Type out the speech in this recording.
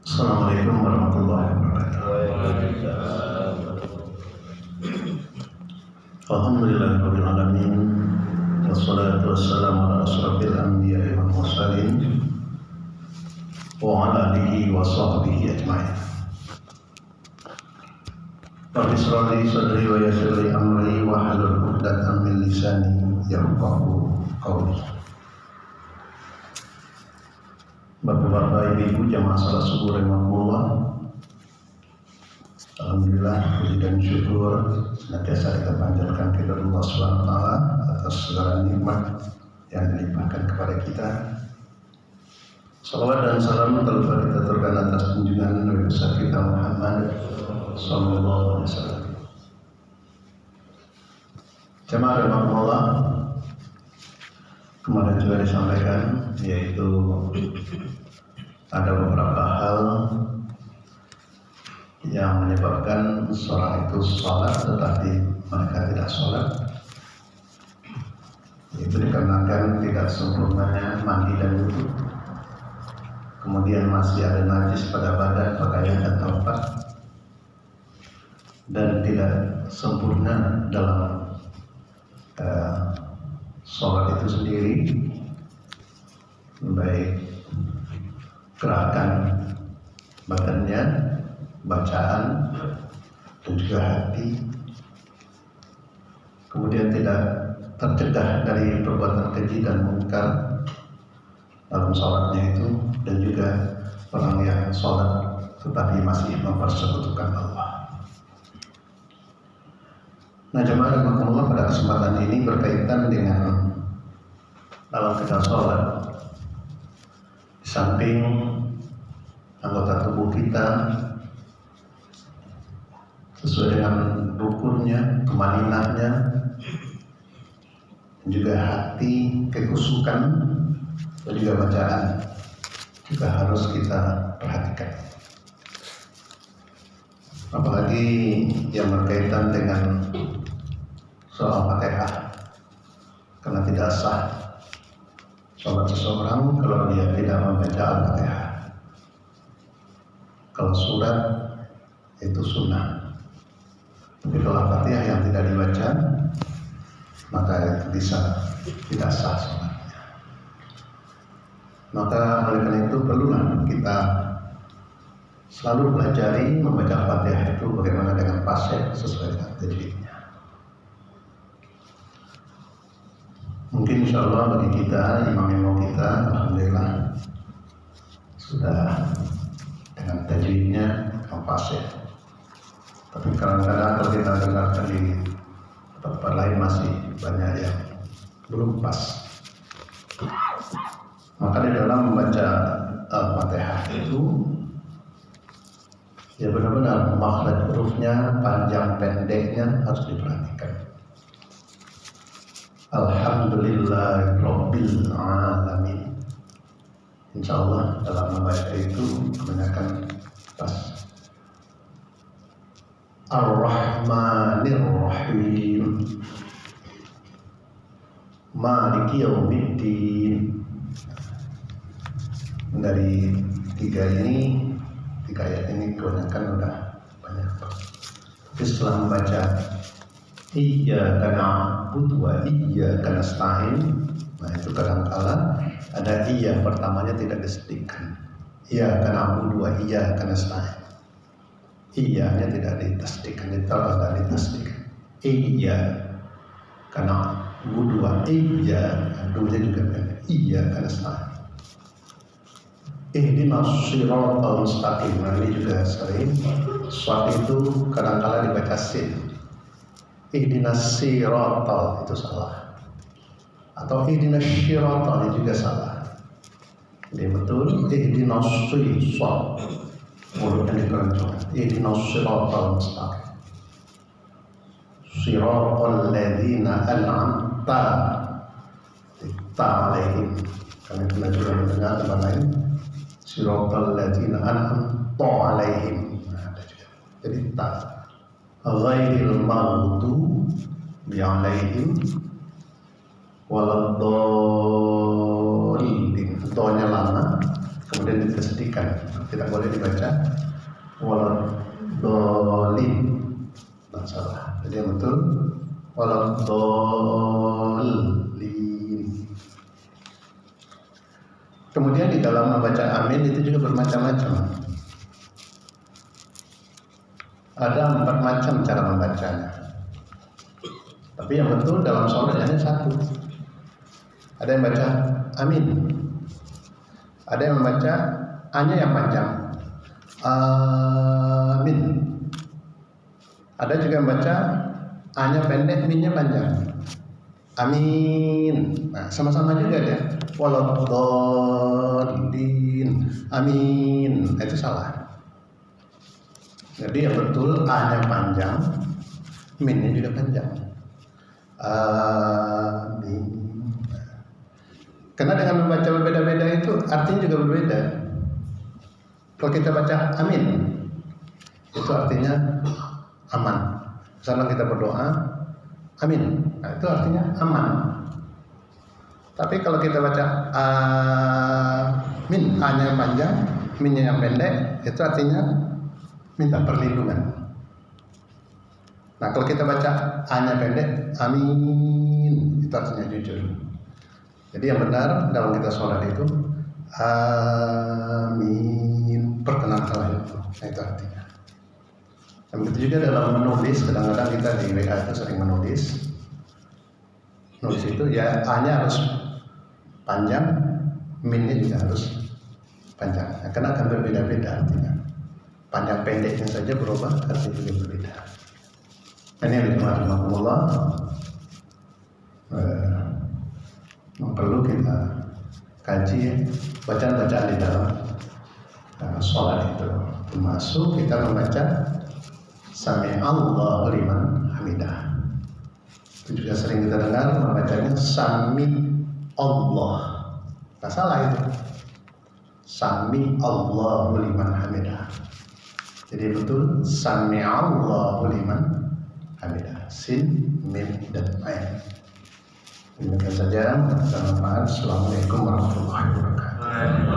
Assalamualaikum warahmatullahi wabarakatuh. Alhamdulillahirabbil alamin. Wassalatu wassalamu ala asyrafil anbiya'i wal mursalin wa ala alihi wa sahbihi ajma'in. Rabbi shrah li sadri wa yassir li amri wa hlul 'uqdatam min lisani yafqahu qawli. Bapak-bapak, ibu-ibu, jamaah salat subuh rahimakumullah. Alhamdulillah, puji dan syukur senantiasa kita panjatkan kepada Allah Subhanahu wa taala atas segala nikmat yang dilimpahkan kepada kita. Salawat dan salam terlupa kita aturkan atas junjungan Nabi besar kita Muhammad sallallahu alaihi wasallam. Jamaah rahimakumullah, kemarin juga disampaikan, yaitu ada beberapa hal yang menyebabkan seorang itu sholat tetapi mereka tidak sholat. Itu dikarenakan tidak sempurnanya mandi dan wudu, kemudian masih ada najis pada badan, pakaian dan tempat, dan tidak sempurna dalam sholat itu sendiri, baik gerakan badannya, bacaan, dan juga hati. Kemudian tidak tercegah dari perbuatan keji dan munkar dalam sholatnya itu, dan juga orang yang sholat tetapi masih mempersekutukan Allah. Nah, jemaah rahimakumullah, pada kesempatan ini berkaitan dengan dalam kita sholat, di samping anggota tubuh kita sesuai dengan rukunnya, kemaninahnya, juga hati, kekusukan, dan juga bacaan juga harus kita perhatikan. Apalagi yang berkaitan dengan soal Fatihah, karena tidak sah sholat seseorang kalau dia tidak membaca Al-Fatihah. Kalau surat itu sunnah, tapi kalau Al-Fatihah yang tidak dibaca, maka itu bisa tidak sah sholatnya. Maka oleh karena itu perlulah kita selalu pelajari membaca Al-Fatihah itu bagaimana dengan fasih sesuai dengan tajwidnya. Mungkin insya Allah bagi kita, imam-imam kita, alhamdulillah sudah dengan tajwidnya yang fasih. Tapi kadang-kadang kalau kita dengarkan di tempat lain masih banyak yang belum pas. Maka di dalam membaca Al-Fatihah itu ya benar-benar makhraj hurufnya, panjang pendeknya harus diperhatikan. Alhamdulillahirabbil alamin. Insya Allah dalam membaca itu kebanyakan pas. Ar-Rahmanir-Rahim, Maliki Yaumiddin. Dari tiga ayat ini kebanyakan udah banyak. Tapi setelah membaca Iyyaka na'budu wa iyyaka nasta'in, nah itu kadang-kala ada iya pertamanya tidak disebutkan. Iyyaka na'budu wa iyyaka nasta'in. Iyanya tidak ditasdikkan, tidak ditasdikkan. Iyyaka na'budu wa iyyaka, duanya juga beda. Iyyaka nasta'in. Ihdinas siratal mustaqim. Nah ini juga sering suatu itu kadang-kala dibaca sin. Ihdinas siratal itu salah, atau ihdinas siratal ini juga salah. Ini betul ihdinas siratal, mulutnya dikeroncongkan. Ihdinas siratal mustaqim, siratal ladzina an'amta alaihim. Kami pernah juga mendengar tempat lain siratal ladzina an'amta alaihim. Nah, ada juga. Jadi ta ghairil maghdubi alaihim waladdallin. Doanya lama, kemudian dikesedikan, tidak boleh dibaca waladhdallin, salah. Jadi yang betul waladhdallin. Kemudian di dalam membaca amin itu juga bermacam-macam. Ada 4 macam cara membacanya. Tapi yang betul dalam sholat hanya 1. Ada yang baca amin, ada yang membaca A-nya yang panjang, amin. Ada juga yang baca A-nya pendek, min-nya panjang, amin. Nah, sama-sama juga ya, waladhdallin, amin. Nah, itu salah. Jadi yang betul A-nya panjang, min-nya juga panjang, amin. Karena dengan membaca berbeda-beda itu artinya juga berbeda. Kalau kita baca amin, itu artinya aman. Misalnya kita berdoa, amin, nah, itu artinya aman. Tapi kalau kita baca amin, A-nya yang panjang, min-nya yang pendek, itu artinya minta perlindungan. Nah, kalau kita baca A-nya pendek, amin, itu artinya jujur. Jadi yang benar dalam kita sholat itu amin, perkenankanlah itu. Nah, itu artinya. Dan begitu juga dalam menulis, kadang-kadang kita di WA itu sering menulis. Nulis itu ya A-nya harus panjang, min-nya juga harus panjang. Nah, karena akan berbeda-beda artinya. Panjang pendeknya saja berubah, artinya juga berbeda. Ini yang dimaksudkan perlu kita kaji ya, bacaan-bacaan di dalam sholat itu, termasuk kita membaca Sami Allahu liman hamidah. Itu juga sering kita dengar membacanya Sami Allah. Nggak salah itu, Sami Allahu liman hamidah. Jadi betul Sami Allahu liman hamidah, sin, mim, dan ain. Demikian saja, bermanfaat. Assalamualaikum warahmatullahi wabarakatuh.